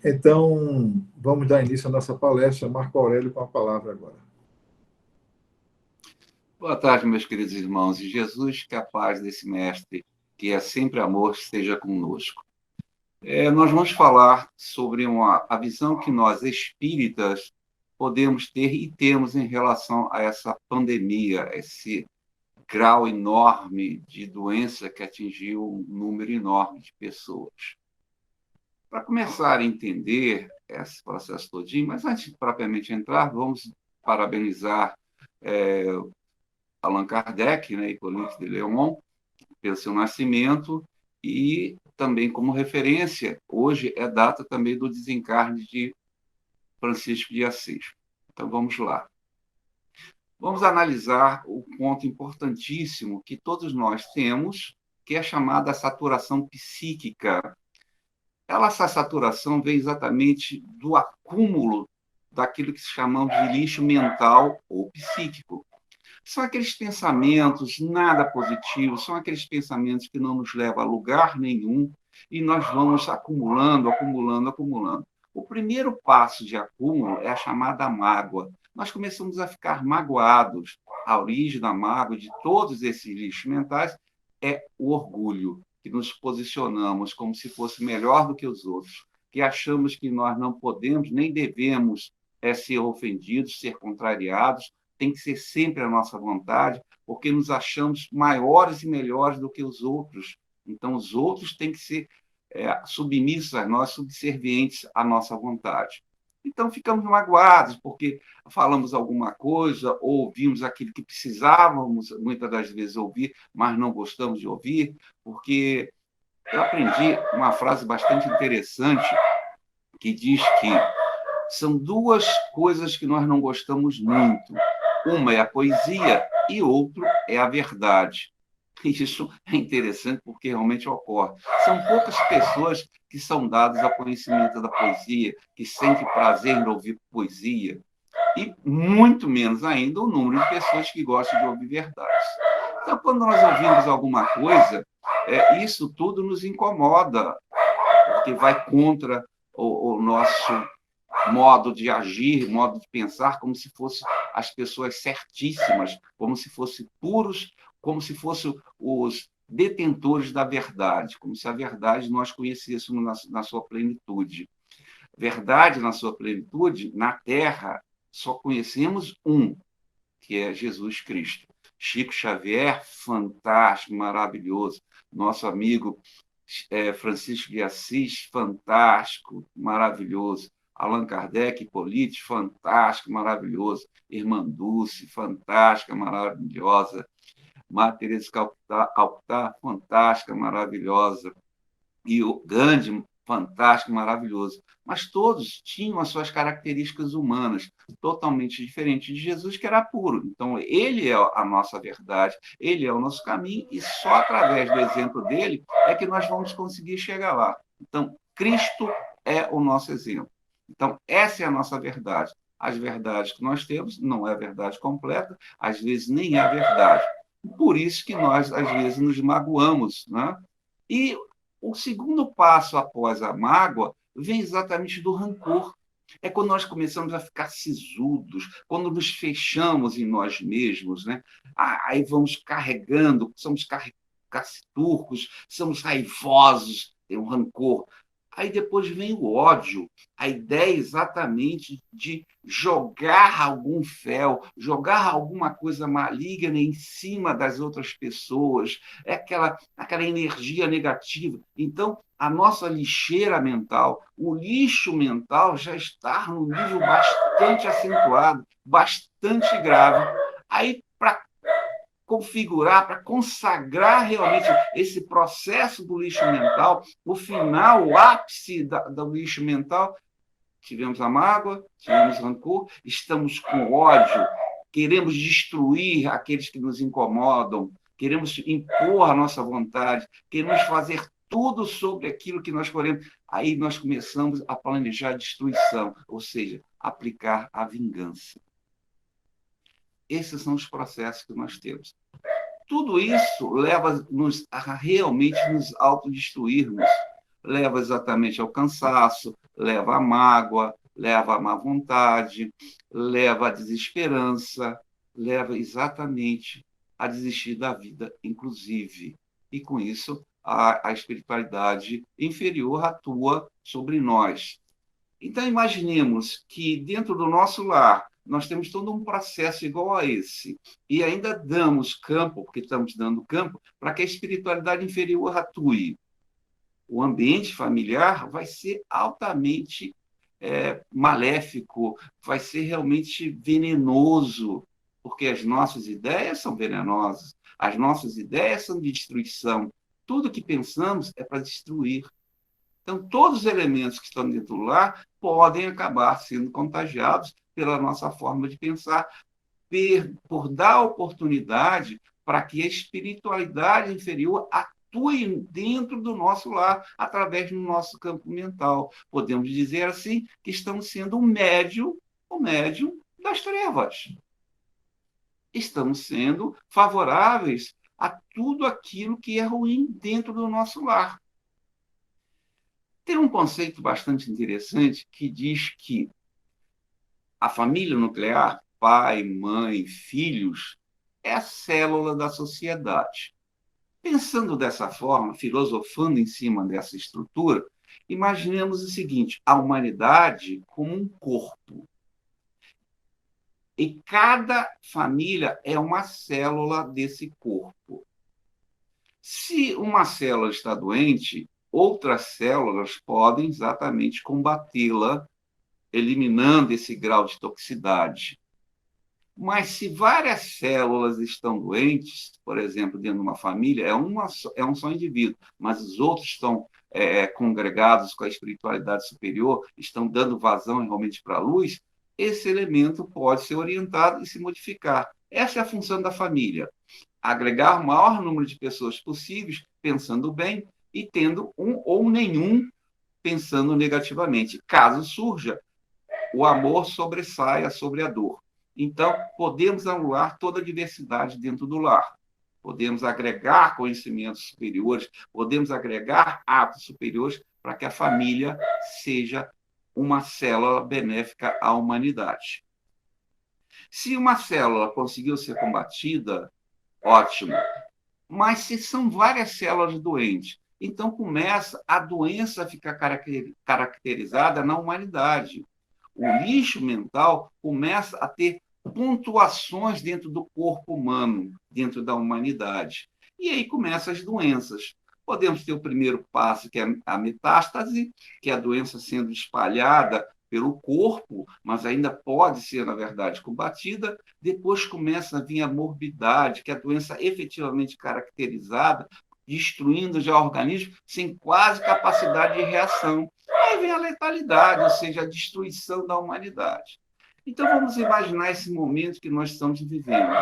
Então, vamos dar início à nossa palestra. Marco Aurélio com a palavra agora. Boa tarde, meus queridos irmãos. E Jesus, que a paz desse mestre, que é sempre amor, esteja conosco. Nós vamos falar sobre a visão que nós, espíritas, podemos ter e temos em relação a essa pandemia, esse grau enorme de doença que atingiu um número enorme de pessoas. Para começar a entender esse processo todinho, mas antes de propriamente entrar, vamos parabenizar Allan Kardec, né, Hippolyte de Leon, pelo seu nascimento, e também como referência, hoje é data também do desencarne de Francisco de Assis. Então, vamos lá. Vamos analisar o ponto importantíssimo que todos nós temos, que é a chamada saturação psíquica. Essa saturação vem exatamente do acúmulo daquilo que chamamos de lixo mental ou psíquico. São aqueles pensamentos nada positivos, são aqueles pensamentos que não nos levam a lugar nenhum e nós vamos acumulando, acumulando, acumulando. O primeiro passo de acúmulo é a chamada mágoa. Nós começamos a ficar magoados. A origem da mágoa, de todos esses lixos mentais, é o orgulho, que nos posicionamos como se fosse melhor do que os outros, que achamos que nós não podemos nem devemos ser ofendidos, ser contrariados, tem que ser sempre a nossa vontade, porque nos achamos maiores e melhores do que os outros. Então, os outros têm que ser submissos a nós, subservientes à nossa vontade. Então, ficamos magoados porque falamos alguma coisa ou ouvimos aquilo que precisávamos, muitas das vezes, ouvir, mas não gostamos de ouvir, porque eu aprendi uma frase bastante interessante que diz que são duas coisas que nós não gostamos muito. Uma é a poesia e outro é a verdade. Isso é interessante porque realmente ocorre. São poucas pessoas que são dadas ao conhecimento da poesia, que sentem prazer em ouvir poesia, e muito menos ainda o número de pessoas que gostam de ouvir verdades. Então, quando nós ouvimos alguma coisa, isso tudo nos incomoda, porque vai contra o nosso modo de agir, modo de pensar, como se fossem as pessoas certíssimas, como se fossem puros, como se fossem os detentores da verdade, como se a verdade nós conhecêssemos na sua plenitude. Verdade na sua plenitude, na Terra, só conhecemos um, que é Jesus Cristo. Chico Xavier, fantástico, maravilhoso. Nosso amigo Francisco de Assis, fantástico, maravilhoso. Allan Kardec, Hippolyte, fantástico, maravilhoso. Irmã Dulce, fantástica, maravilhosa. Madre Teresa de Calcutá, fantástica, maravilhosa. E o Gandhi, fantástico, maravilhoso. Mas todos tinham as suas características humanas, totalmente diferentes de Jesus, que era puro. Então, ele é a nossa verdade, ele é o nosso caminho, e só através do exemplo dele é que nós vamos conseguir chegar lá. Então, Cristo é o nosso exemplo. Então, essa é a nossa verdade. As verdades que nós temos não é a verdade completa, às vezes nem é a verdade. Por isso que nós, às vezes, nos magoamos, né? E o segundo passo após a mágoa vem exatamente do rancor. É quando nós começamos a ficar sisudos, quando nos fechamos em nós mesmos, né? Aí vamos carregando, somos caciturcos, somos raivosos, tem um rancor. Aí depois vem o ódio, a ideia exatamente de jogar algum fel, jogar alguma coisa maligna em cima das outras pessoas, é aquela energia negativa. Então, a nossa lixeira mental, o lixo mental já está num nível bastante acentuado, bastante grave. Aí, para configurar, para consagrar realmente esse processo do lixo mental, o final, o ápice do lixo mental, tivemos a mágoa, tivemos rancor, estamos com ódio, queremos destruir aqueles que nos incomodam, queremos impor a nossa vontade, queremos fazer tudo sobre aquilo que nós queremos. Aí nós começamos a planejar a destruição, ou seja, aplicar a vingança. Esses são os processos que nós temos. Tudo isso leva-nos a realmente nos autodestruirmos, leva exatamente ao cansaço, leva à mágoa, leva à má vontade, leva à desesperança, leva exatamente a desistir da vida, inclusive. E, com isso, a espiritualidade inferior atua sobre nós. Então, imaginemos que dentro do nosso lar nós temos todo um processo igual a esse, e ainda damos campo, porque estamos dando campo, para que a espiritualidade inferior atue. O ambiente familiar vai ser altamente maléfico, vai ser realmente venenoso, porque as nossas ideias são venenosas, as nossas ideias são de destruição. Tudo que pensamos é para destruir. Então, todos os elementos que estão dentro do lar podem acabar sendo contagiados pela nossa forma de pensar, por dar oportunidade para que a espiritualidade inferior atue dentro do nosso lar, através do nosso campo mental. Podemos dizer assim que estamos sendo o médium das trevas. Estamos sendo favoráveis a tudo aquilo que é ruim dentro do nosso lar. Tem um conceito bastante interessante que diz que a família nuclear, pai, mãe, filhos, é a célula da sociedade. Pensando dessa forma, filosofando em cima dessa estrutura, imaginemos o seguinte: a humanidade como um corpo. E cada família é uma célula desse corpo. Se uma célula está doente, outras células podem exatamente combatê-la, eliminando esse grau de toxicidade. Mas se várias células estão doentes, por exemplo, dentro de uma família, é um só indivíduo, mas os outros estão congregados com a espiritualidade superior, estão dando vazão realmente para a luz, esse elemento pode ser orientado e se modificar. Essa é a função da família: agregar o maior número de pessoas possíveis, pensando bem, e tendo um ou nenhum pensando negativamente. Caso surja, o amor sobressaia sobre a dor. Então, podemos anular toda a diversidade dentro do lar. Podemos agregar conhecimentos superiores, podemos agregar atos superiores para que a família seja uma célula benéfica à humanidade. Se uma célula conseguiu ser combatida, ótimo. Mas se são várias células doentes, então começa a doença a ficar caracterizada na humanidade. O lixo mental começa a ter pontuações dentro do corpo humano, dentro da humanidade. E aí começam as doenças. Podemos ter o primeiro passo, que é a metástase, que é a doença sendo espalhada pelo corpo, mas ainda pode ser, na verdade, combatida. Depois começa a vir a morbidade, que é a doença efetivamente caracterizada, destruindo já o organismo sem quase capacidade de reação. Aí vem a letalidade, ou seja, a destruição da humanidade. Então, vamos imaginar esse momento que nós estamos vivendo.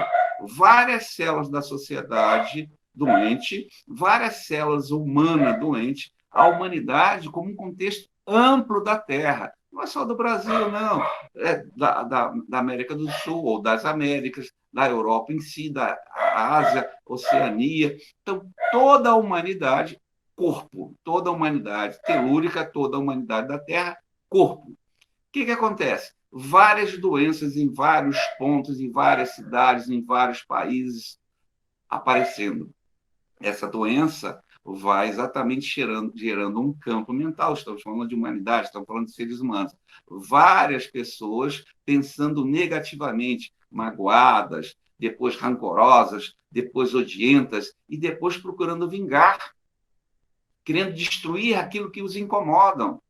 Várias células da sociedade doente, várias células humanas doentes, a humanidade como um contexto amplo da Terra. Não é só do Brasil, não. É da América do Sul, ou das Américas, da Europa em si, da Ásia, Oceania. Então, toda a humanidade, corpo, toda a humanidade telúrica, toda a humanidade da Terra, corpo. O que acontece? Várias doenças em vários pontos, em várias cidades, em vários países aparecendo. Essa doença vai exatamente gerando um campo mental. Estamos falando de humanidade, estamos falando de seres humanos. Várias pessoas pensando negativamente, magoadas, depois rancorosas, depois odientas, e depois procurando vingar, querendo destruir aquilo que os incomodam,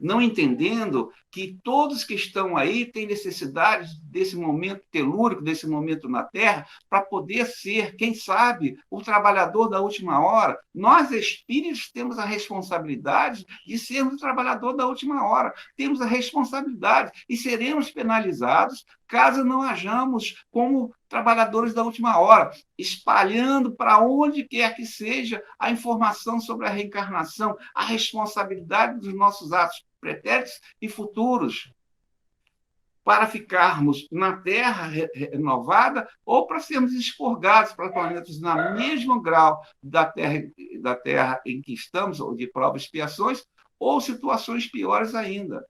não entendendo que todos que estão aí têm necessidade desse momento telúrico, desse momento na Terra, para poder ser, quem sabe, o trabalhador da última hora. Nós, espíritos, temos a responsabilidade de sermos o trabalhador da última hora. Temos a responsabilidade e seremos penalizados caso não hajamos como trabalhadores da última hora, espalhando para onde quer que seja a informação sobre a reencarnação, a responsabilidade dos nossos atos pretéritos e futuros. para ficarmos na Terra renovada ou para sermos expurgados para planetas no mesmo grau da terra em que estamos, ou de provas e expiações, ou situações piores ainda.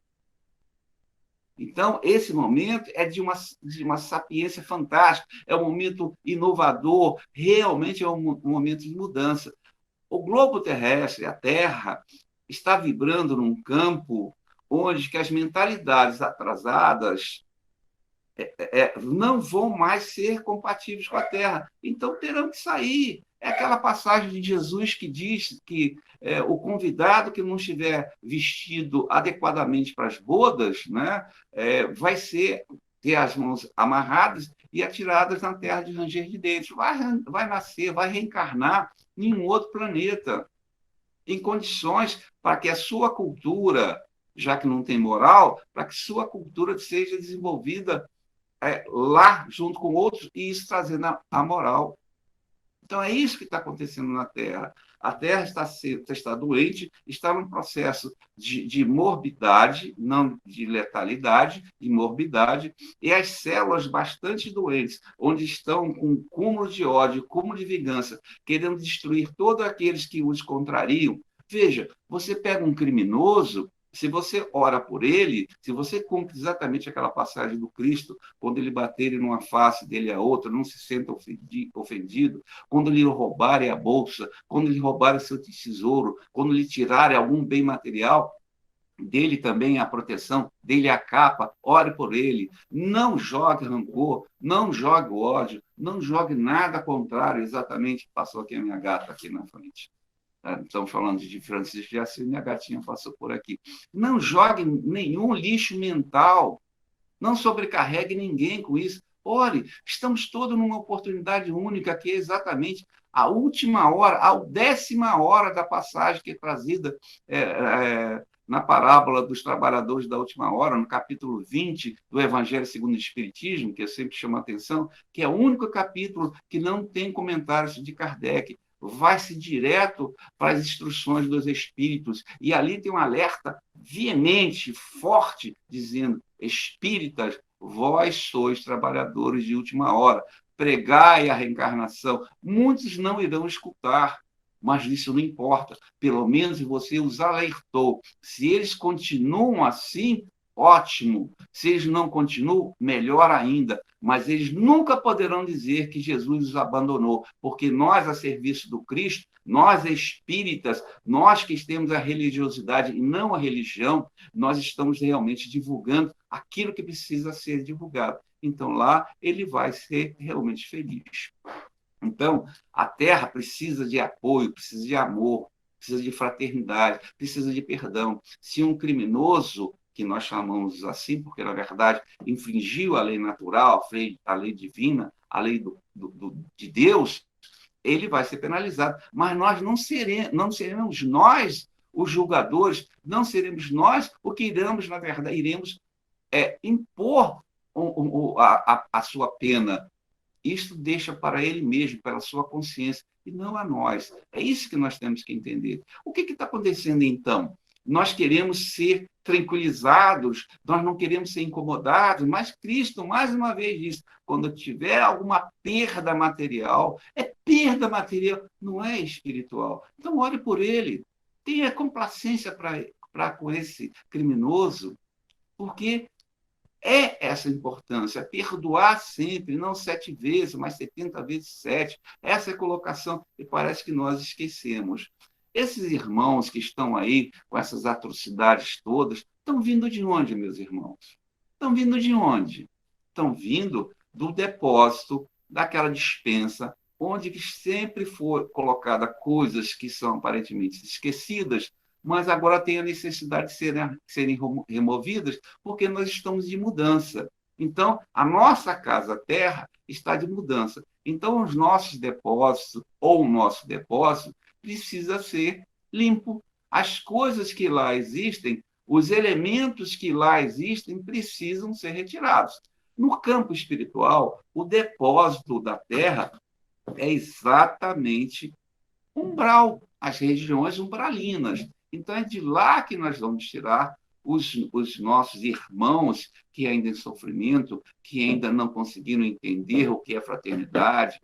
Então, esse momento é de uma sapiência fantástica, é um momento inovador, realmente é um momento de mudança. O globo terrestre, a Terra, está vibrando num campo onde que as mentalidades atrasadas não vão mais ser compatíveis com a Terra. Então, terão que sair. É aquela passagem de Jesus que diz que o convidado que não estiver vestido adequadamente para as bodas, né, vai ter as mãos amarradas e atiradas na terra de ranger de dentes. Vai nascer, vai reencarnar em um outro planeta, em condições para que a sua cultura, já que não tem moral, para que sua cultura seja desenvolvida lá, junto com outros, e isso trazendo a moral. Então, é isso que está acontecendo na Terra. A Terra está doente, está num processo de morbidade, não de letalidade, de morbidade, e as células bastante doentes, onde estão com cúmulo de ódio, cúmulo de vingança, querendo destruir todos aqueles que os contrariam. Veja, você pega um criminoso, se você ora por ele, se você cumpre exatamente aquela passagem do Cristo, quando ele bater numa face dele a outra, não se senta ofendido, quando lhe roubarem a bolsa, quando lhe roubarem seu tesouro, quando lhe tirarem algum bem material, dele também a proteção, dele a capa, ore por ele, não jogue rancor, não jogue ódio, não jogue nada contrário, exatamente, passou aqui a minha gata aqui na frente. Estamos falando de Francisco de Assis, minha gatinha passou por aqui. Não jogue nenhum lixo mental, não sobrecarregue ninguém com isso. Ore, estamos todos numa oportunidade única, que é exatamente a última hora, a 10ª hora da passagem que é trazida na parábola dos trabalhadores da última hora, no capítulo 20 do Evangelho segundo o Espiritismo, que eu sempre chamo a atenção, que é o único capítulo que não tem comentários de Kardec. Vai-se direto para as instruções dos espíritos, e ali tem um alerta veemente, forte, dizendo: espíritas, vós sois trabalhadores de última hora, pregai a reencarnação. Muitos não irão escutar, mas isso não importa, pelo menos você os alertou. Se eles continuam assim, ótimo. Se eles não continuam, melhor ainda. Mas eles nunca poderão dizer que Jesus os abandonou, porque nós, a serviço do Cristo, nós espíritas, nós que temos a religiosidade e não a religião, nós estamos realmente divulgando aquilo que precisa ser divulgado. Então, lá, ele vai ser realmente feliz. Então, a Terra precisa de apoio, precisa de amor, precisa de fraternidade, precisa de perdão. Se um criminoso, que nós chamamos assim, porque, na verdade, infringiu a lei natural, a lei divina, a lei de Deus, ele vai ser penalizado. Mas nós não seremos nós os julgadores, não seremos nós o que iremos, na verdade, impor a sua pena. Isto deixa para ele mesmo, pela sua consciência, e não a nós. É isso que nós temos que entender. O que está acontecendo, então? Nós queremos ser tranquilizados, nós não queremos ser incomodados, mas Cristo, mais uma vez, diz: quando tiver alguma perda material, é perda material, não é espiritual. Então, ore por ele, tenha complacência com esse criminoso, porque é essa importância, perdoar sempre, não 7 vezes, mas 70 vezes 7. Essa é a colocação que parece que nós esquecemos. Esses irmãos que estão aí com essas atrocidades todas, estão vindo de onde, meus irmãos? Estão vindo de onde? Estão vindo do depósito, daquela despensa, onde sempre foi colocada coisas que são aparentemente esquecidas, mas agora tem a necessidade de serem removidas, porque nós estamos de mudança. Então, a nossa casa-terra está de mudança. Então, os nossos depósitos, ou o nosso depósito, precisa ser limpo. As coisas que lá existem, os elementos que lá existem, precisam ser retirados. No campo espiritual, o depósito da terra é exatamente umbral, as regiões umbralinas. Então, é de lá que nós vamos tirar os nossos irmãos que ainda em sofrimento, que ainda não conseguiram entender o que é fraternidade,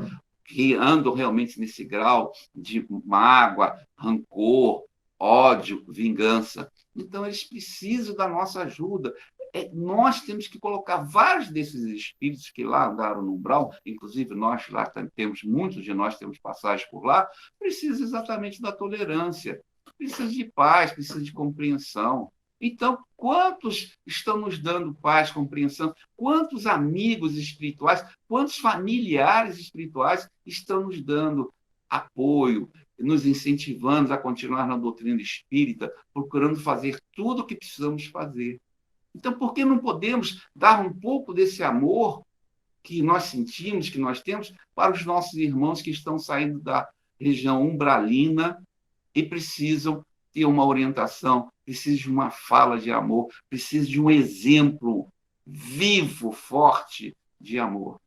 que andam realmente nesse grau de mágoa, rancor, ódio, vingança. Então, eles precisam da nossa ajuda. Nós temos que colocar vários desses espíritos que lá andaram no umbral, inclusive nós lá temos, muitos de nós temos passagem por lá, precisam exatamente da tolerância, precisa de paz, precisa de compreensão. Então, quantos estão nos dando paz, compreensão? Quantos amigos espirituais, quantos familiares espirituais estão nos dando apoio, nos incentivando a continuar na doutrina espírita, procurando fazer tudo o que precisamos fazer? Então, por que não podemos dar um pouco desse amor que nós sentimos, que nós temos, para os nossos irmãos que estão saindo da região umbralina e precisam ter uma orientação, precisam de uma fala de amor, precisam de um exemplo vivo, forte de amor?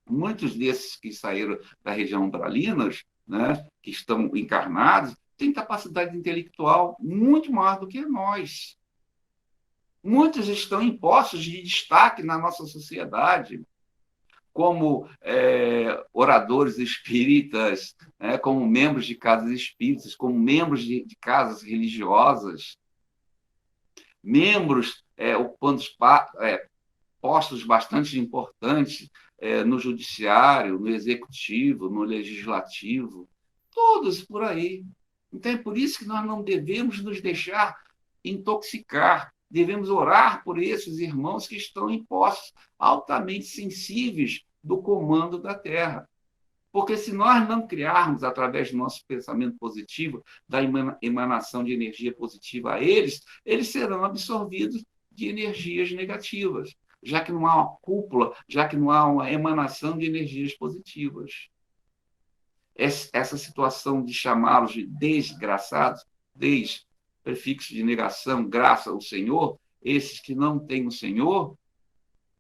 Muitos desses que saíram da região umbralina, né, que estão encarnados, têm capacidade intelectual muito maior do que nós. Muitos estão em postos de destaque na nossa sociedade, como oradores espíritas, como membros de casas espíritas, como membros de casas religiosas, membros ocupando postos bastante importantes no judiciário, no executivo, no legislativo, todos por aí. Então, é por isso que nós não devemos nos deixar intoxicar. Devemos orar por esses irmãos que estão em postos altamente sensíveis do comando da Terra. Porque se nós não criarmos, através do nosso pensamento positivo, da emanação de energia positiva a eles, eles serão absorvidos de energias negativas, já que não há uma cúpula, já que não há uma emanação de energias positivas. Essa situação de chamá-los de desgraçados, prefixo de negação, graça ao Senhor, esses que não têm o Senhor,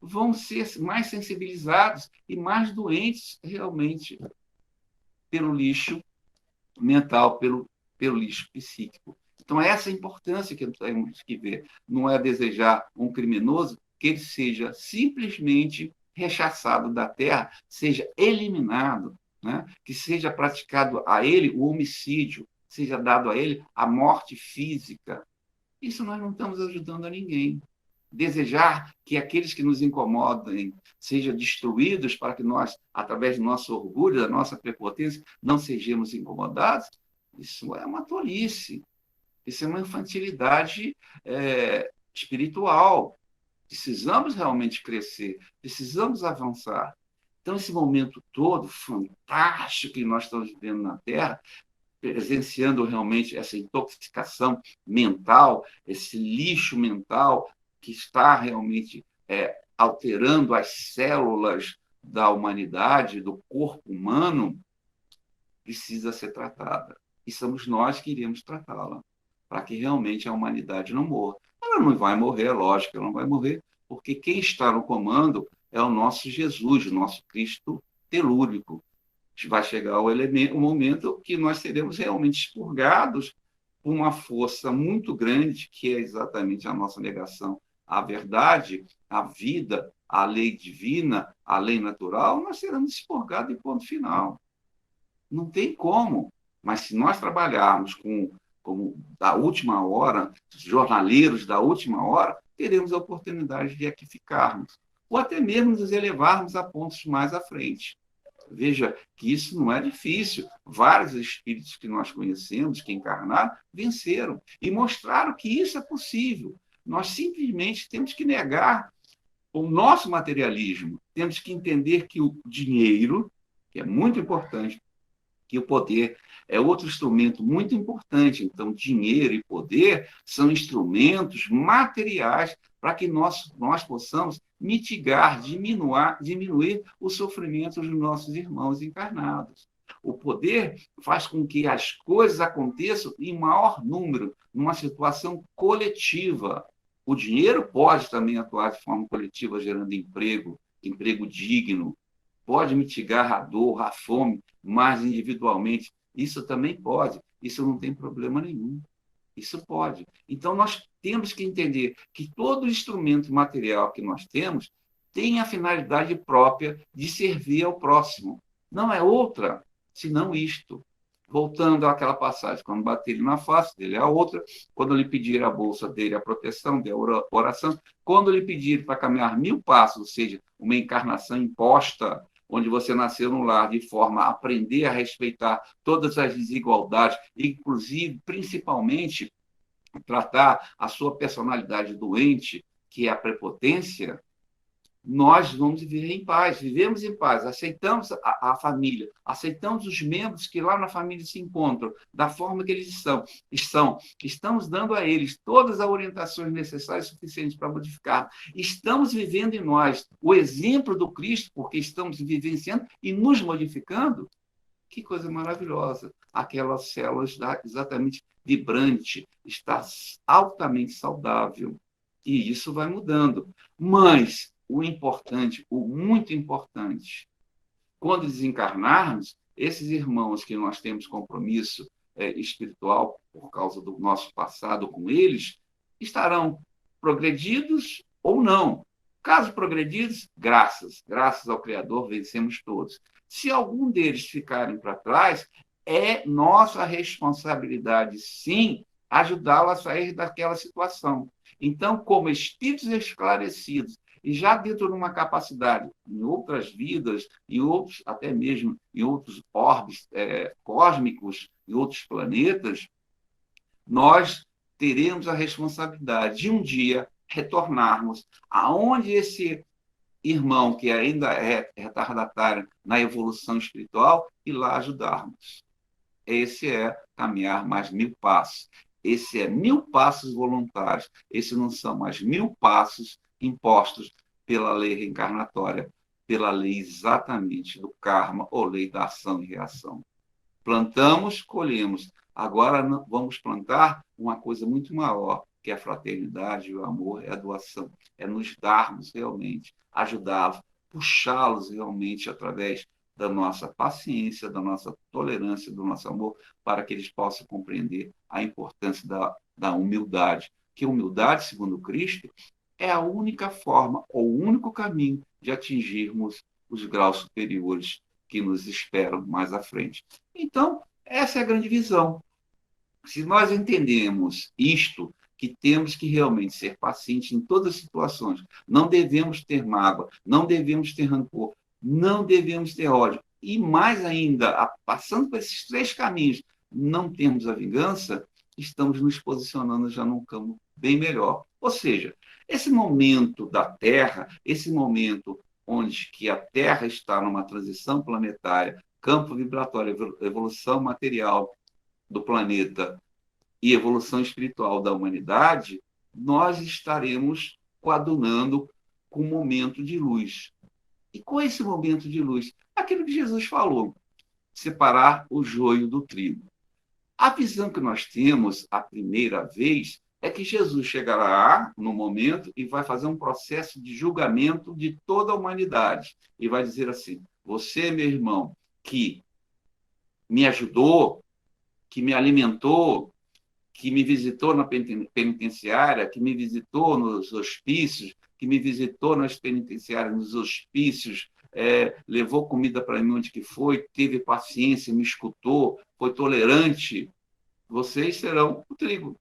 vão ser mais sensibilizados e mais doentes realmente pelo lixo mental, pelo lixo psíquico. Então, essa é a importância que temos que ver. Não é desejar um criminoso que ele seja simplesmente rechaçado da terra, seja eliminado, né? Que seja praticado a ele o homicídio, seja dado a ele a morte física. Isso nós não estamos ajudando a ninguém. Desejar que aqueles que nos incomodem sejam destruídos para que nós, através do nosso orgulho, da nossa prepotência, não sejamos incomodados, isso é uma tolice. Isso é uma infantilidade espiritual. Precisamos realmente crescer, precisamos avançar. Então, esse momento todo fantástico que nós estamos vivendo na Terra, presenciando realmente essa intoxicação mental, esse lixo mental que está realmente alterando as células da humanidade, do corpo humano, precisa ser tratada. E somos nós que iremos tratá-la, para que realmente a humanidade não morra. Ela não vai morrer, lógico, ela não vai morrer, porque quem está no comando é o nosso Jesus, o nosso Cristo telúrico. Vai chegar o momento que nós seremos realmente expurgados por uma força muito grande, que é exatamente a nossa negação à verdade, à vida, à lei divina, à lei natural. Nós seremos expurgados em ponto final. Não tem como. Mas se nós trabalharmos como da última hora, jornaleiros da última hora, teremos a oportunidade de aqui ficarmos, ou até mesmo nos elevarmos a pontos mais à frente. Veja que isso não é difícil. Vários espíritos que nós conhecemos, que encarnaram, venceram e mostraram que isso é possível. Nós simplesmente temos que negar o nosso materialismo. Temos que entender que o dinheiro, que é muito importante, que o poder é outro instrumento muito importante. Então, dinheiro e poder são instrumentos materiais para que nós possamos mitigar, diminuir o sofrimento dos nossos irmãos encarnados. O poder faz com que as coisas aconteçam em maior número, numa situação coletiva. O dinheiro pode também atuar de forma coletiva, gerando emprego digno, pode mitigar a dor, a fome, mas individualmente. Isso também pode, isso não tem problema nenhum. Isso pode. Então, nós temos que entender que todo instrumento material que nós temos tem a finalidade própria de servir ao próximo. Não é outra, senão isto. Voltando àquela passagem, quando bater ele na face, dele a outra. Quando lhe pedir a bolsa, dele a proteção, dele a oração. Quando lhe pedir para caminhar 1000 passos, ou seja, uma encarnação imposta, onde você nasceu no lar de forma a aprender a respeitar todas as desigualdades, inclusive, principalmente, tratar a sua personalidade doente, que é a prepotência, nós vamos viver em paz, vivemos em paz, aceitamos a família, aceitamos os membros que lá na família se encontram, da forma que eles estamos dando a eles todas as orientações necessárias e suficientes para modificar. Estamos vivendo em nós o exemplo do Cristo, porque estamos vivenciando e nos modificando. Que coisa maravilhosa! Aquela célula está exatamente vibrante, está altamente saudável. E isso vai mudando. Mas o importante, o muito importante, quando desencarnarmos, esses irmãos que nós temos compromisso espiritual por causa do nosso passado com eles, estarão progredidos ou não. Caso progredidos, graças ao Criador, vencemos todos. Se algum deles ficarem para trás, é nossa responsabilidade, sim, ajudá-lo a sair daquela situação. Então, como espíritos esclarecidos, e já dentro de uma capacidade, em outras vidas, em outros, até mesmo em outros orbes cósmicos, em outros planetas, nós teremos a responsabilidade de um dia retornarmos aonde esse irmão que ainda é retardatário na evolução espiritual e lá ajudarmos. Esse é caminhar mais 1000 passos. Esse é 1000 passos voluntários. Esses não são mais 1000 passos impostos pela lei reencarnatória, pela lei exatamente do karma ou lei da ação e reação. Plantamos, colhemos. Agora vamos plantar uma coisa muito maior, que é a fraternidade, o amor, é a doação. É nos darmos realmente, ajudá-los, puxá-los realmente através da nossa paciência, da nossa tolerância, do nosso amor, para que eles possam compreender a importância da humildade. Que humildade, segundo Cristo, é a única forma ou o único caminho de atingirmos os graus superiores que nos esperam mais à frente. Então, essa é a grande visão. Se nós entendemos isto, que temos que realmente ser pacientes em todas as situações, não devemos ter mágoa, não devemos ter rancor, não devemos ter ódio, e mais ainda, passando por esses 3 caminhos, não temos a vingança, estamos nos posicionando já num campo bem melhor. Ou seja, esse momento da Terra, esse momento onde que a Terra está numa transição planetária, campo vibratório, evolução material do planeta e evolução espiritual da humanidade, nós estaremos coadunando com um momento de luz. E com esse momento de luz, aquilo que Jesus falou, separar o joio do trigo. A visão que nós temos, a primeira vez, é que Jesus chegará no momento e vai fazer um processo de julgamento de toda a humanidade. E vai dizer assim: você, meu irmão, que me ajudou, que me alimentou, que me visitou na penitenciária, que me visitou nos hospícios, que me visitou nas penitenciárias, nos hospícios, levou comida para mim onde que foi, teve paciência, me escutou, foi tolerante, vocês serão o trigo.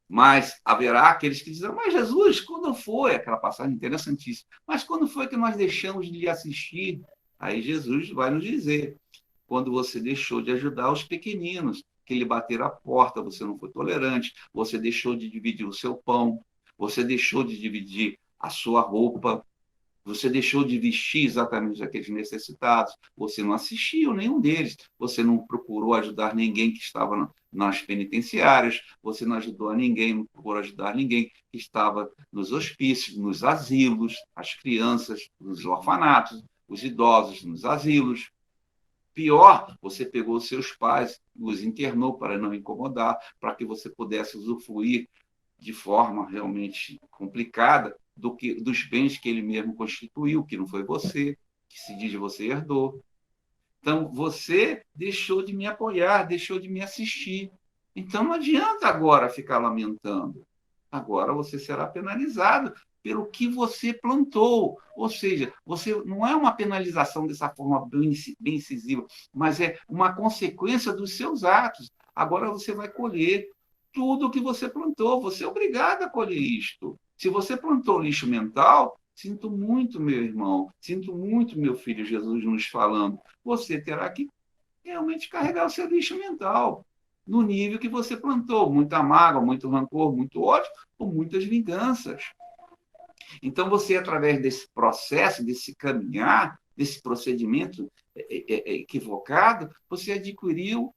Mas haverá aqueles que dizem: mas Jesus, quando foi? Aquela passagem interessantíssima. Mas quando foi que nós deixamos de lhe assistir? Aí Jesus vai nos dizer: quando você deixou de ajudar os pequeninos, que lhe bateram a porta, você não foi tolerante, você deixou de dividir o seu pão, você deixou de dividir a sua roupa, você deixou de vestir exatamente aqueles necessitados, você não assistiu nenhum deles, você não procurou ajudar ninguém que estava nas penitenciárias, você não ajudou a ninguém, não procurou ajudar ninguém que estava nos hospícios, nos asilos, as crianças, nos orfanatos, os idosos nos asilos. Pior, você pegou os seus pais, os internou para não incomodar, para que você pudesse usufruir de forma realmente complicada dos bens que ele mesmo constituiu, que não foi você, que se diz você herdou. Então, você deixou de me apoiar, deixou de me assistir. Então não adianta agora ficar lamentando. Agora você será penalizado pelo que você plantou. Ou seja, você não é uma penalização dessa forma bem incisiva, mas é uma consequência dos seus atos. Agora você vai colher tudo o que você plantou. Você é obrigado a colher isto. Se você plantou lixo mental, sinto muito, meu irmão, sinto muito, meu filho, Jesus nos falando, você terá que realmente carregar o seu lixo mental no nível que você plantou, muita mágoa, muito rancor, muito ódio ou muitas vinganças. Então, você, através desse processo, desse caminhar, desse procedimento equivocado, você adquiriu,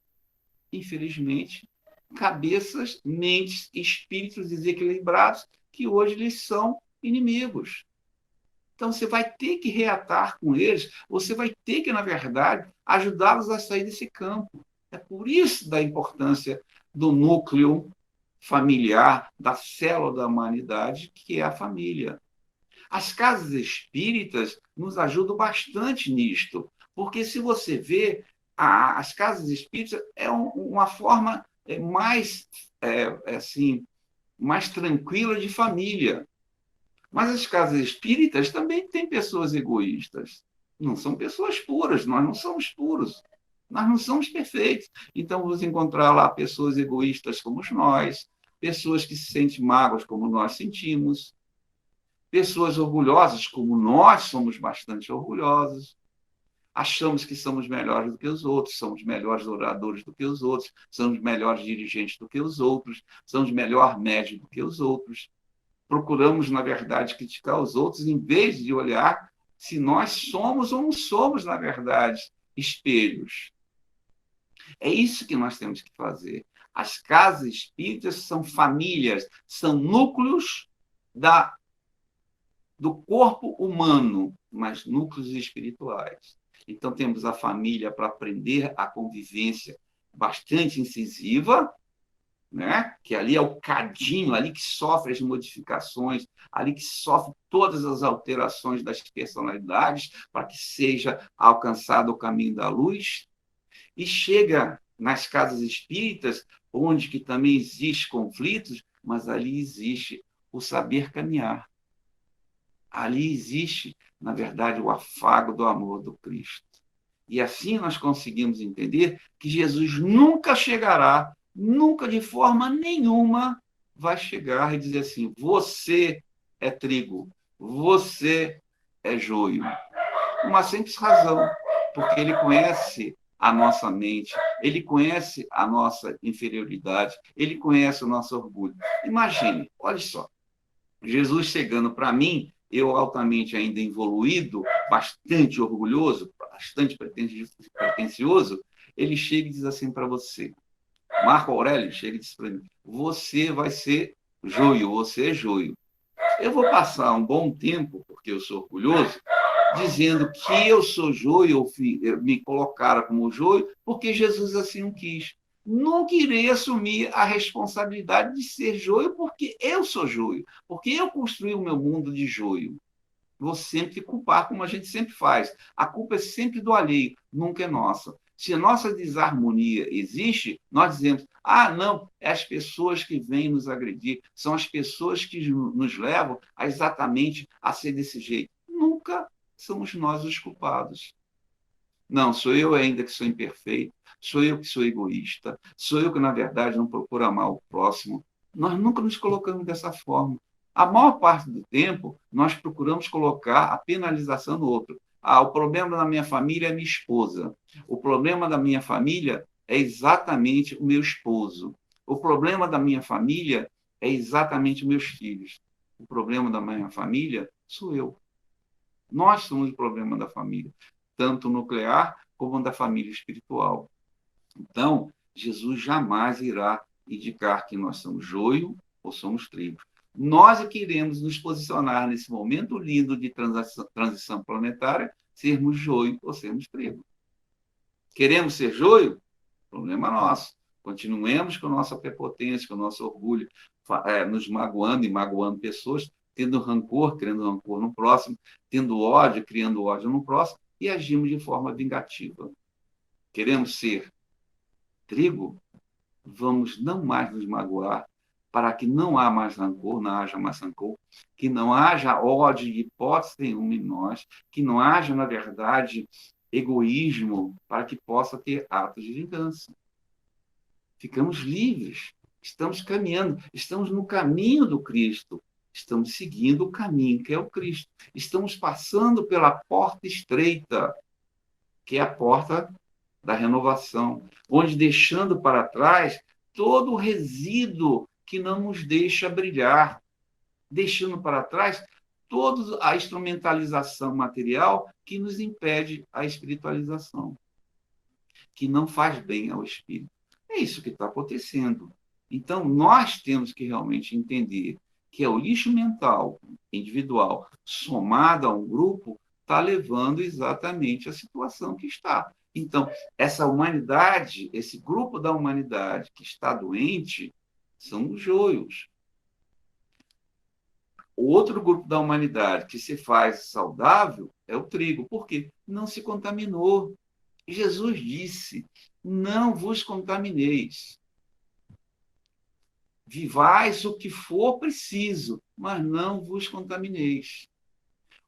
infelizmente, cabeças, mentes, espíritos desequilibrados que hoje lhes são inimigos. Então, você vai ter que reatar com eles, você vai ter que, na verdade, ajudá-los a sair desse campo. É por isso da importância do núcleo familiar, da célula da humanidade, que é a família. As casas espíritas nos ajudam bastante nisto, porque se você vê, as casas espíritas é uma forma mais, assim, mais tranquila de família. Mas as casas espíritas também têm pessoas egoístas. Não são pessoas puras, nós não somos puros. Nós não somos perfeitos. Então, vamos encontrar lá pessoas egoístas como nós, pessoas que se sentem mágoas como nós sentimos, pessoas orgulhosas como nós somos bastante orgulhosos. Achamos que somos melhores do que os outros, somos melhores oradores do que os outros, somos melhores dirigentes do que os outros, somos melhor médios do que os outros. Procuramos, na verdade, criticar os outros, em vez de olhar se nós somos ou não somos, na verdade, espelhos. É isso que nós temos que fazer. As casas espíritas são famílias, são núcleos do corpo humano, mas núcleos espirituais. Então, temos a família para aprender a convivência bastante incisiva, né? Que ali é o cadinho, ali que sofre as modificações, ali que sofre todas as alterações das personalidades para que seja alcançado o caminho da luz. E chega nas casas espíritas, onde que também existe conflitos, mas ali existe o saber caminhar. Ali existe, na verdade, o afago do amor do Cristo. E assim nós conseguimos entender que Jesus nunca chegará, nunca de forma nenhuma vai chegar e dizer assim: você é trigo, você é joio. Uma simples razão, porque ele conhece a nossa mente, ele conhece a nossa inferioridade, ele conhece o nosso orgulho. Imagine, olha só, Jesus chegando para mim, eu altamente ainda evoluído, bastante orgulhoso, bastante pretencioso, ele chega e diz assim para você, Marco Aurélio chega e diz para mim, você vai ser joio, você é joio. Eu vou passar um bom tempo, porque eu sou orgulhoso, dizendo que eu sou joio, me colocaram como joio, porque Jesus assim o quis. Nunca irei assumir a responsabilidade de ser joio, porque eu sou joio, porque eu construí o meu mundo de joio. Vou sempre culpar, como a gente sempre faz. A culpa é sempre do alheio, nunca é nossa. Se a nossa desarmonia existe, nós dizemos: ah, não, é as pessoas que vêm nos agredir, são as pessoas que nos levam a exatamente a ser desse jeito. Nunca somos nós os culpados. Não, sou eu ainda que sou imperfeito, sou eu que sou egoísta, sou eu que, na verdade, não procuro amar o próximo. Nós nunca nos colocamos dessa forma. A maior parte do tempo, nós procuramos colocar a penalização no outro. Ah, o problema da minha família é minha esposa. O problema da minha família é exatamente o meu esposo. O problema da minha família é exatamente meus filhos. O problema da minha família sou eu. Nós somos o problema da família, tanto nuclear como da família espiritual. Então, Jesus jamais irá indicar que nós somos joio ou somos trigo. Nós é que iremos nos posicionar nesse momento lindo de transição planetária, sermos joio ou sermos trigo. Queremos ser joio? Problema nosso. Continuemos com a nossa prepotência, com o nosso orgulho, nos magoando e magoando pessoas, tendo rancor, criando rancor no próximo, tendo ódio, criando ódio no próximo, e agimos de forma vingativa. Queremos ser trigo? vamos não mais nos magoar, para que não haja mais rancor, que não haja ódio de hipótese nenhuma em nós, que não haja, na verdade, egoísmo, para que possa ter atos de vingança. Ficamos livres, estamos caminhando, estamos no caminho do Cristo, estamos seguindo o caminho que é o Cristo, estamos passando pela porta estreita, que é a porta da renovação, onde deixando para trás todo o resíduo que não nos deixa brilhar, deixando para trás toda a instrumentalização material que nos impede a espiritualização, que não faz bem ao espírito. É isso que está acontecendo. Então, nós temos que realmente entender que é o lixo mental individual somado a um grupo está levando exatamente a situação que está. Então, essa humanidade, esse grupo da humanidade que está doente, são os joios. O outro grupo da humanidade que se faz saudável é o trigo. Por quê? Não se contaminou. Jesus disse, não vos contamineis. Vivais o que for preciso, mas não vos contamineis.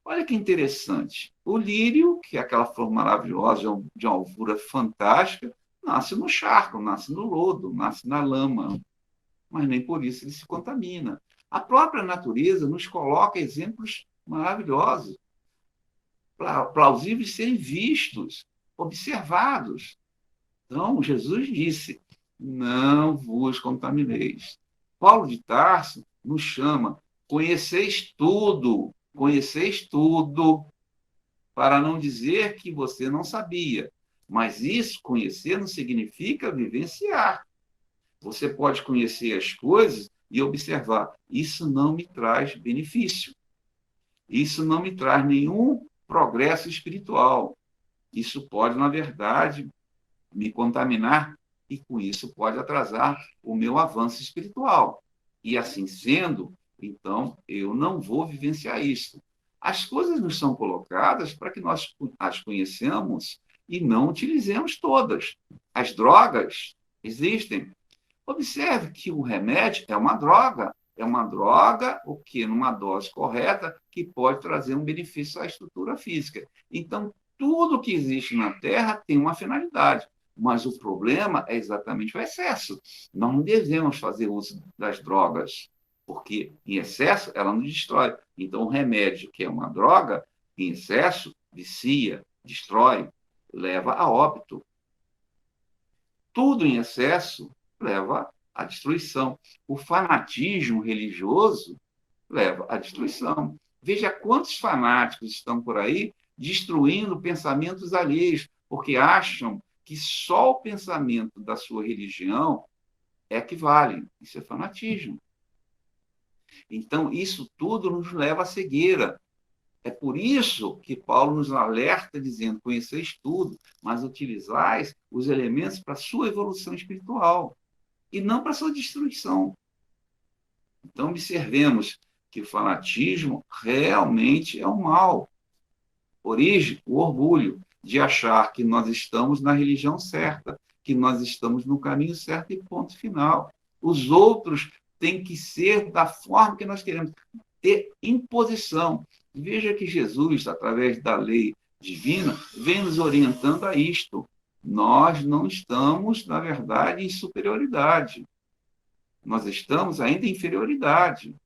Olha que interessante. O lírio, que é aquela flor maravilhosa, de uma alvura fantástica, nasce no charco, nasce no lodo, nasce na lama, mas nem por isso ele se contamina. A própria natureza nos coloca exemplos maravilhosos, plausíveis de serem vistos, observados. Então, Jesus disse, não vos contamineis. Paulo de Tarso nos chama, conheceis tudo, para não dizer que você não sabia. Mas isso, conhecer, não significa vivenciar. Você pode conhecer as coisas e observar. Isso não me traz benefício. Isso não me traz nenhum progresso espiritual. Isso pode, na verdade, me contaminar e, com isso, pode atrasar o meu avanço espiritual. E, assim sendo, então, eu não vou vivenciar isso. As coisas nos são colocadas para que nós as conheçamos e não utilizemos todas. As drogas existem. Observe que o remédio é uma droga. É uma droga, o que numa dose correta, que pode trazer um benefício à estrutura física. Então, tudo que existe na Terra tem uma finalidade, mas o problema é exatamente o excesso. Nós não devemos fazer uso das drogas, porque em excesso ela nos destrói. Então, o remédio, que é uma droga, em excesso, vicia, destrói, leva a óbito. Tudo em excesso leva à destruição. O fanatismo religioso leva à destruição. Veja quantos fanáticos estão por aí destruindo pensamentos alheios, porque acham que só o pensamento da sua religião é que vale. Isso é fanatismo. Então, isso tudo nos leva à cegueira. É por isso que Paulo nos alerta dizendo, conheceis tudo, mas utilizais os elementos para a sua evolução espiritual e não para a sua destruição. Então, observemos que o fanatismo realmente é um mal. Origem, o orgulho de achar que nós estamos na religião certa, que nós estamos no caminho certo e ponto final. Os outros têm que ser da forma que nós queremos, ter imposição. Veja que Jesus, através da lei divina, vem nos orientando a isto. Nós não estamos, na verdade, em superioridade. Nós estamos ainda em inferioridade.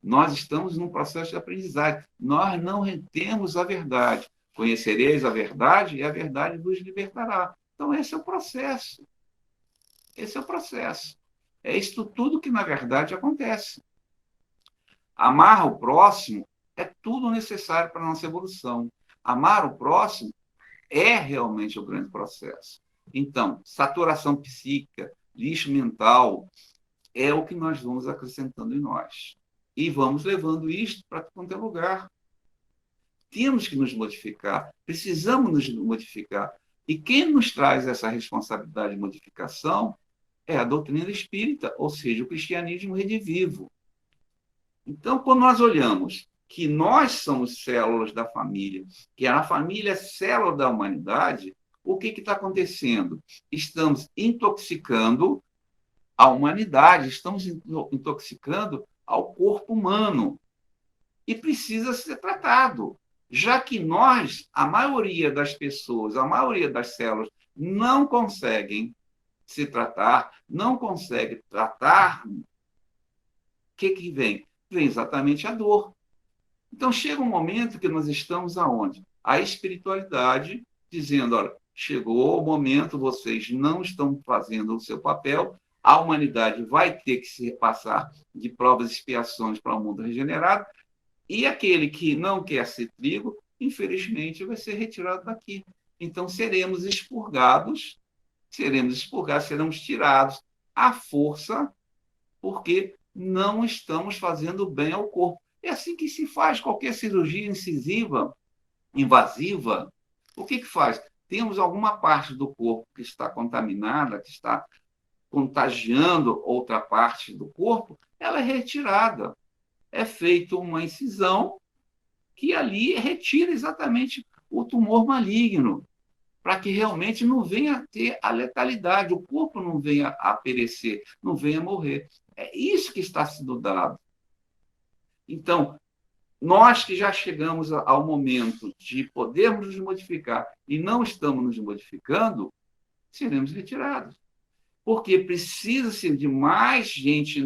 Nós estamos num processo de aprendizagem. Nós não retemos a verdade. Conhecereis a verdade e a verdade vos libertará. Então, esse é o processo. Esse é o processo. É isto tudo que, na verdade, acontece. Amar o próximo é tudo necessário para a nossa evolução. Amar o próximo é realmente o grande processo. Então, saturação psíquica, lixo mental, é o que nós vamos acrescentando em nós. E vamos levando isto para qualquer lugar. Temos que nos modificar, precisamos nos modificar. E quem nos traz essa responsabilidade de modificação é a doutrina espírita, ou seja, o cristianismo redivivo. Então, quando nós olhamos que nós somos células da família, que a família é célula da humanidade, o que está acontecendo? Estamos intoxicando a humanidade, estamos intoxicando ao corpo humano e precisa ser tratado, já que nós, a maioria das pessoas, a maioria das células, não conseguem se tratar, não conseguem tratar, o que vem? Vem exatamente a dor. Então, chega um momento que nós estamos aonde? A espiritualidade dizendo, olha, chegou o momento, vocês não estão fazendo o seu papel, a humanidade vai ter que se passar de provas e expiações para o mundo regenerado, e aquele que não quer ser trigo, infelizmente, vai ser retirado daqui. Então, seremos expurgados, seremos tirados à força, porque não estamos fazendo bem ao corpo. É assim que se faz qualquer cirurgia incisiva, invasiva. O que faz? Temos alguma parte do corpo que está contaminada, que está contagiando outra parte do corpo, ela é retirada. É feita uma incisão que ali retira exatamente o tumor maligno, para que realmente não venha a ter a letalidade, o corpo não venha a perecer, não venha a morrer. É isso que está sendo dado. Então, nós que já chegamos ao momento de podermos nos modificar e não estamos nos modificando, seremos retirados. Porque precisa-se de mais gente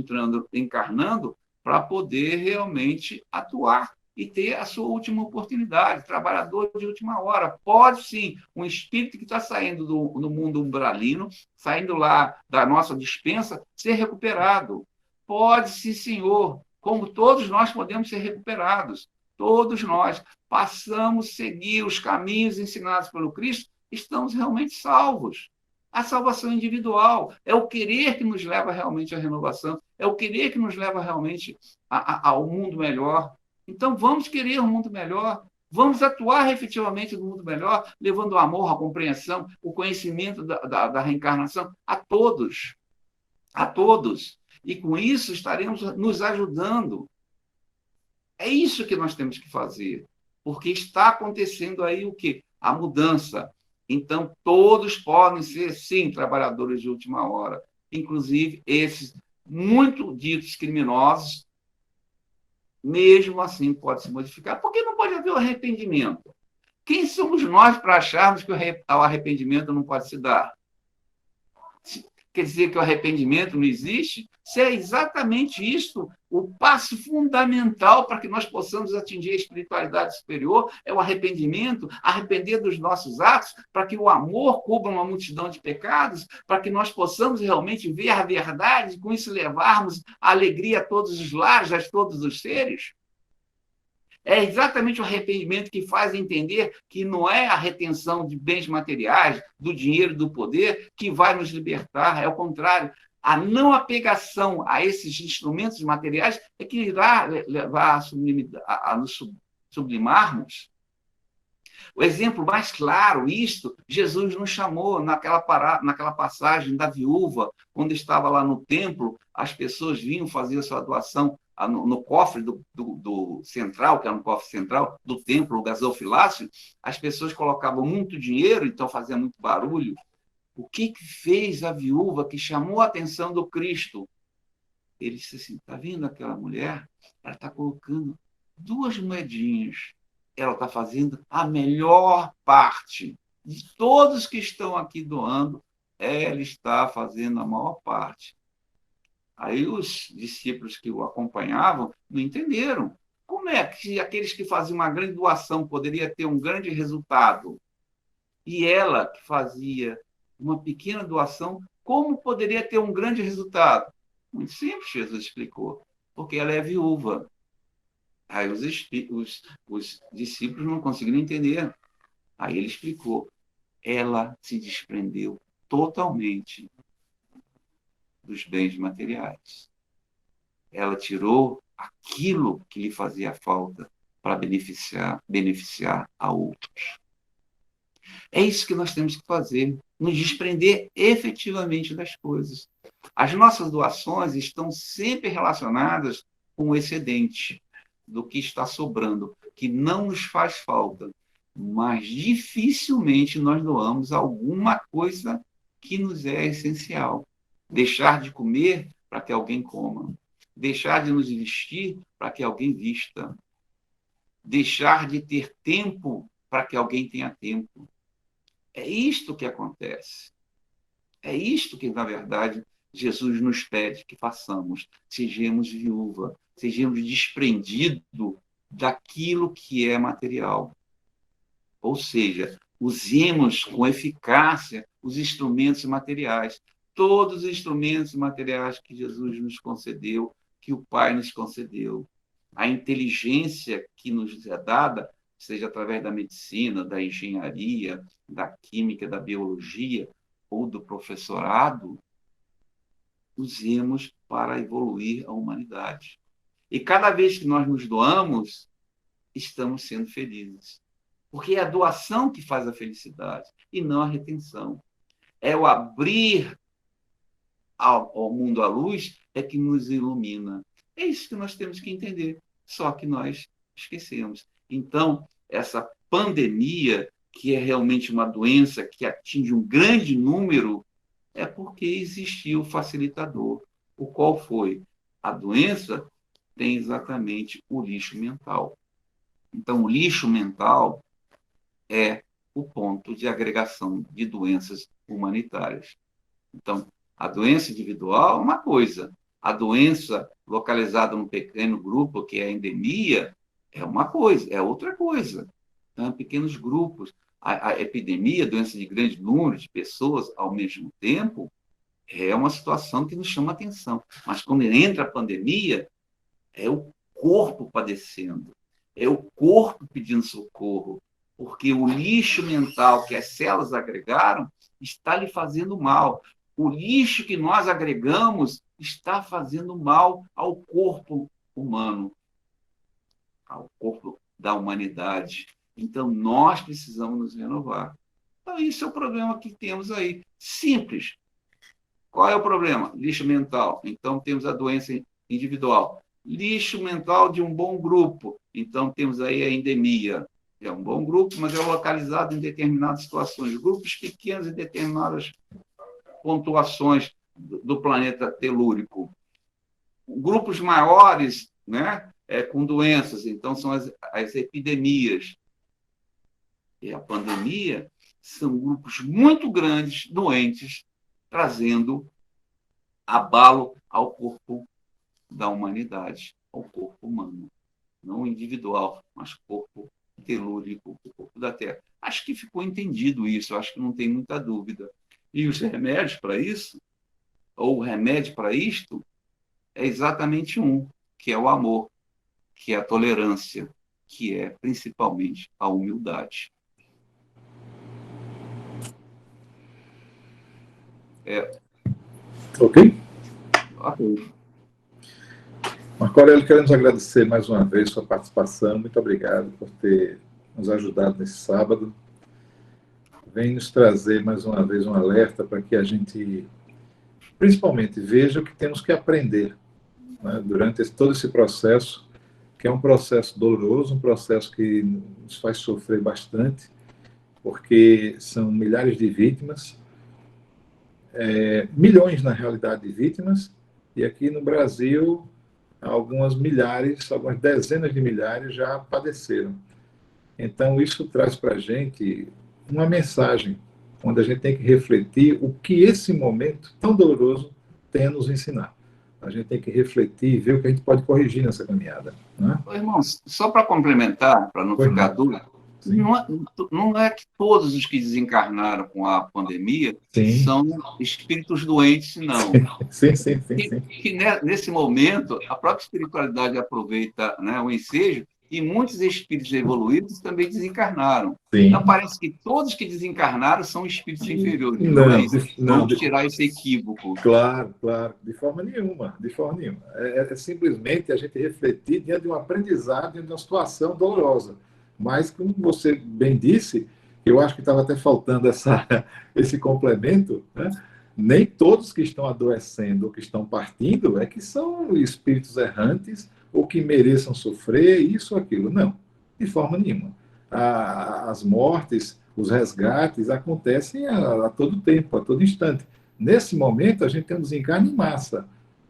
encarnando, para poder realmente atuar e ter a sua última oportunidade, trabalhador de última hora. Pode sim, um espírito que está saindo do mundo umbralino, saindo lá da nossa dispensa, ser recuperado. Pode sim, senhor, como todos nós podemos ser recuperados. Todos nós passamos a seguir os caminhos ensinados pelo Cristo, estamos realmente salvos. A salvação individual é o querer que nos leva realmente à renovação, é o querer que nos leva realmente ao mundo melhor. Então, vamos querer um mundo melhor, vamos atuar efetivamente no mundo melhor, levando o amor, a compreensão, o conhecimento da reencarnação a todos. A todos. E com isso estaremos nos ajudando. É isso que nós temos que fazer, porque está acontecendo aí o quê? A mudança. Então, todos podem ser, sim, trabalhadores de última hora, inclusive esses muito ditos criminosos, mesmo assim pode se modificar, porque não pode haver o arrependimento. Quem somos nós para acharmos que o arrependimento não pode se dar? Quer dizer que o arrependimento não existe? Se é exatamente isso, o passo fundamental para que nós possamos atingir a espiritualidade superior é o arrependimento, arrepender dos nossos atos, para que o amor cubra uma multidão de pecados, para que nós possamos realmente ver a verdade e com isso levarmos a alegria a todos os lares, a todos os seres. É exatamente o arrependimento que faz entender que não é a retenção de bens materiais, do dinheiro, do poder, que vai nos libertar. É o contrário. A não apegação a esses instrumentos materiais é que irá levar a nos sublimarmos. O exemplo mais claro, Jesus nos chamou naquela passagem da viúva, quando estava lá no templo, as pessoas vinham fazer a sua doação no cofre do central, que era no cofre central do templo, o gasofilácio, as pessoas colocavam muito dinheiro, então fazia muito barulho. O que fez a viúva que chamou a atenção do Cristo? Ele disse assim, está vendo aquela mulher? Ela está colocando 2 moedinhas. Ela está fazendo a melhor parte. De todos que estão aqui doando, ela está fazendo a maior parte. Aí os discípulos que o acompanhavam não entenderam. Como é que aqueles que faziam uma grande doação poderia ter um grande resultado? E ela, que fazia uma pequena doação, como poderia ter um grande resultado? Muito simples, Jesus explicou. Porque ela é viúva. Aí os discípulos não conseguiram entender. Aí ele explicou. Ela se desprendeu totalmente dos bens materiais. Ela tirou aquilo que lhe fazia falta para beneficiar a outros. É isso que nós temos que fazer, nos desprender efetivamente das coisas. As nossas doações estão sempre relacionadas com o excedente do que está sobrando, que não nos faz falta. mas dificilmente nós doamos alguma coisa que nos é essencial. Deixar de comer para que alguém coma. Deixar de nos vestir para que alguém vista. Deixar de ter tempo para que alguém tenha tempo. É isto que acontece. É isto que, na verdade, Jesus nos pede que façamos. Sejamos viúva, sejamos desprendidos daquilo que é material. Ou seja, usemos com eficácia os instrumentos materiais. Todos os instrumentos materiais que Jesus nos concedeu, que o Pai nos concedeu. A inteligência que nos é dada, seja através da medicina, da engenharia, da química, da biologia ou do professorado, usemos para evoluir a humanidade. E cada vez que nós nos doamos, estamos sendo felizes. Porque é a doação que faz a felicidade, e não a retenção. É o abrir ao mundo à luz é que nos ilumina. É isso que nós temos que entender, só que nós esquecemos. Então, essa pandemia, que é realmente uma doença que atinge um grande número, é porque existiu o facilitador. O qual foi? A doença tem exatamente o lixo mental. Então, o lixo mental é o ponto de agregação de doenças humanitárias. Então, a doença individual é uma coisa, a doença localizada num pequeno grupo, que é a endemia, é uma coisa, é outra coisa. Então, pequenos grupos. A epidemia, a doença de grande número de pessoas ao mesmo tempo, é uma situação que nos chama atenção. Mas quando entra a pandemia, é o corpo padecendo, é o corpo pedindo socorro, porque o lixo mental que as células agregaram está lhe fazendo mal. O lixo que nós agregamos está fazendo mal ao corpo humano, ao corpo da humanidade. Então, nós precisamos nos renovar. Então, isso é o problema que temos aí. Simples. Qual é o problema? Lixo mental. Então, temos a doença individual. Lixo mental de um bom grupo. Então, temos aí a endemia. É um bom grupo, mas é localizado em determinadas situações. Grupos pequenos em determinadas pontuações do planeta telúrico. Grupos maiores, né, com doenças. Então, são as epidemias. E a pandemia são grupos muito grandes, doentes, trazendo abalo ao corpo da humanidade, ao corpo humano. Não individual, mas corpo telúrico, o corpo da Terra. Acho que ficou entendido isso, acho que não tem muita dúvida. E os remédios para isso, ou o remédio para isto, é exatamente um, que é o amor, que é a tolerância, que é principalmente a humildade. Ok? Ok. Marco Aurélio, queremos agradecer mais uma vez sua participação. Muito obrigado por ter nos ajudado nesse sábado. Vem nos trazer mais uma vez um alerta para que a gente, principalmente, veja o que temos que aprender, né, durante todo esse processo, que é um processo doloroso, um processo que nos faz sofrer bastante, porque são milhares de vítimas, milhões, na realidade, de vítimas, e aqui no Brasil, algumas milhares, algumas dezenas de milhares já padeceram. Então, isso traz para a gente uma mensagem, onde a gente tem que refletir o que esse momento tão doloroso tem a nos ensinar. A gente tem que refletir e ver o que a gente pode corrigir nessa caminhada. Né? Irmãos, só para complementar, para não ficar dúvida, não é que todos os que desencarnaram com a pandemia são espíritos doentes, não. Sim. Que nesse momento, a própria espiritualidade aproveita, né, o ensejo, e muitos espíritos evoluídos também desencarnaram. Sim. Então, parece que todos que desencarnaram são espíritos inferiores. Vamos tirar esse equívoco. Claro. De forma nenhuma. É simplesmente a gente refletir diante de um aprendizado, diante de uma situação dolorosa. Mas, como você bem disse, eu acho que estava até faltando esse complemento, né? Nem todos que estão adoecendo ou que estão partindo é que são espíritos errantes ou que mereçam sofrer isso ou aquilo. Não, de forma nenhuma. as mortes, os resgates acontecem a todo tempo, a todo instante. Nesse momento, a gente tem um desencarne em massa,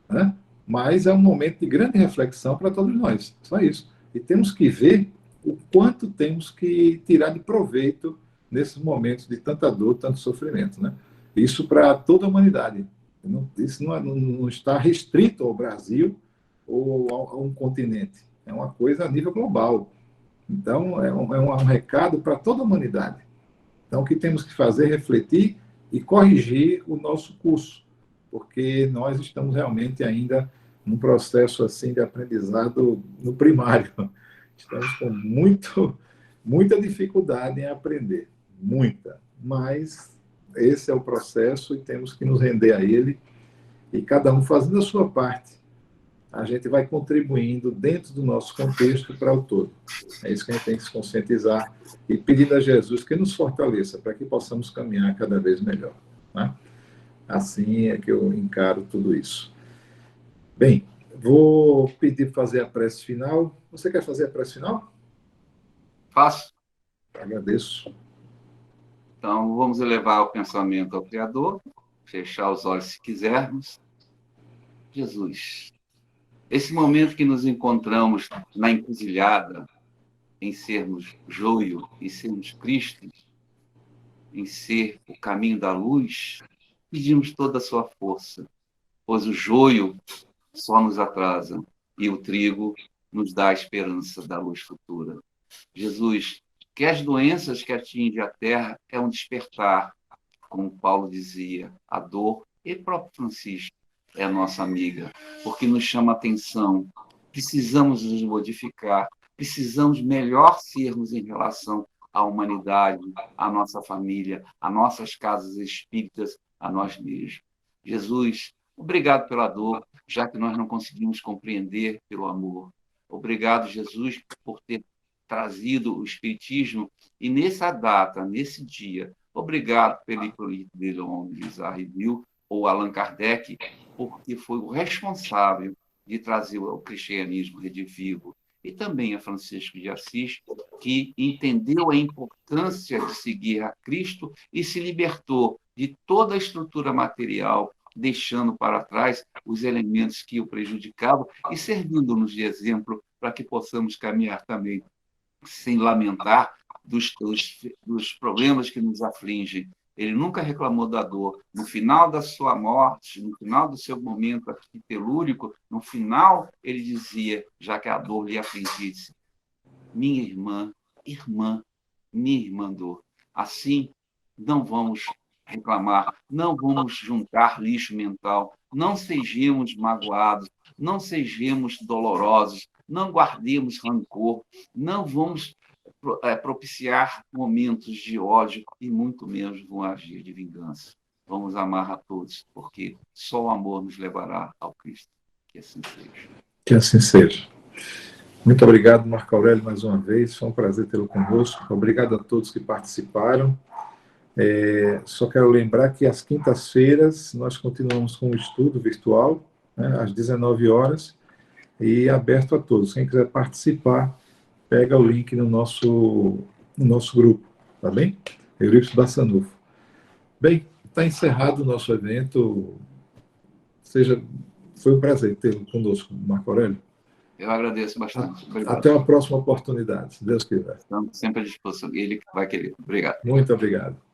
né? Mas é um momento de grande reflexão para todos nós, só isso. E temos que ver o quanto temos que tirar de proveito nesses momentos de tanta dor, tanto sofrimento, né? Isso para toda a humanidade. Isso não está restrito ao Brasil ou a um continente. É uma coisa a nível global. Então, é um recado para toda a humanidade. Então, o que temos que fazer é refletir e corrigir o nosso curso, porque nós estamos realmente ainda num processo assim de aprendizado no primário. Estamos com muita dificuldade em aprender, muita. Mas esse é o processo e temos que nos render a ele e cada um fazendo a sua parte. A gente vai contribuindo dentro do nosso contexto para o todo. É isso que a gente tem que se conscientizar e pedindo a Jesus que nos fortaleça para que possamos caminhar cada vez melhor. Né? Assim é que eu encaro tudo isso. Bem, vou pedir para fazer a prece final. Você quer fazer a prece final? Faço. Agradeço. Então, vamos elevar o pensamento ao Criador, fechar os olhos se quisermos. Jesus, esse momento que nos encontramos na encruzilhada, em sermos joio, em sermos Cristo, em ser o caminho da luz, pedimos toda a sua força, pois o joio só nos atrasa e o trigo nos dá a esperança da luz futura. Jesus, que as doenças que atingem a terra é um despertar, como Paulo dizia, a dor, e próprio Francisco é a nossa amiga, porque nos chama a atenção. Precisamos nos modificar, precisamos melhor sermos em relação à humanidade, à nossa família, às nossas casas espíritas, a nós mesmos. Jesus, obrigado pela dor, já que nós não conseguimos compreender pelo amor. Obrigado, Jesus, por ter trazido o Espiritismo e nessa data, nesse dia. Obrigado pelo Hipólito de Lisarriville ou Allan Kardec, porque foi o responsável de trazer o cristianismo redivivo. E também a Francisco de Assis, que entendeu a importância de seguir a Cristo e se libertou de toda a estrutura material, deixando para trás os elementos que o prejudicavam e servindo-nos de exemplo para que possamos caminhar também sem lamentar dos problemas que nos afligem. Ele nunca reclamou da dor. No final da sua morte, no final do seu momento aqui telúrico, no final ele dizia, já que a dor lhe afligisse, minha irmã, minha irmã dor. Assim, não vamos reclamar, não vamos juntar lixo mental, não sejamos magoados, não sejamos dolorosos, não guardemos rancor, não vamos propiciar momentos de ódio e muito menos vão agir de vingança. Vamos amar a todos, porque só o amor nos levará ao Cristo. Que assim seja. Que assim seja. Muito obrigado, Marco Aurélio, mais uma vez. Foi um prazer tê-lo conosco. Obrigado a todos que participaram. Só quero lembrar que às quintas-feiras nós continuamos com o estudo virtual, né, às 19 horas, e aberto a todos. Quem quiser participar, pega o link no nosso grupo, tá bem? Eurípides Bassanufo. Bem, está encerrado o nosso evento. Foi um prazer tê-lo conosco, Marco Aurélio. Eu agradeço bastante. Obrigado. Até uma próxima oportunidade, se Deus quiser. Estamos sempre à disposição. Ele vai querer. Obrigado. Muito obrigado.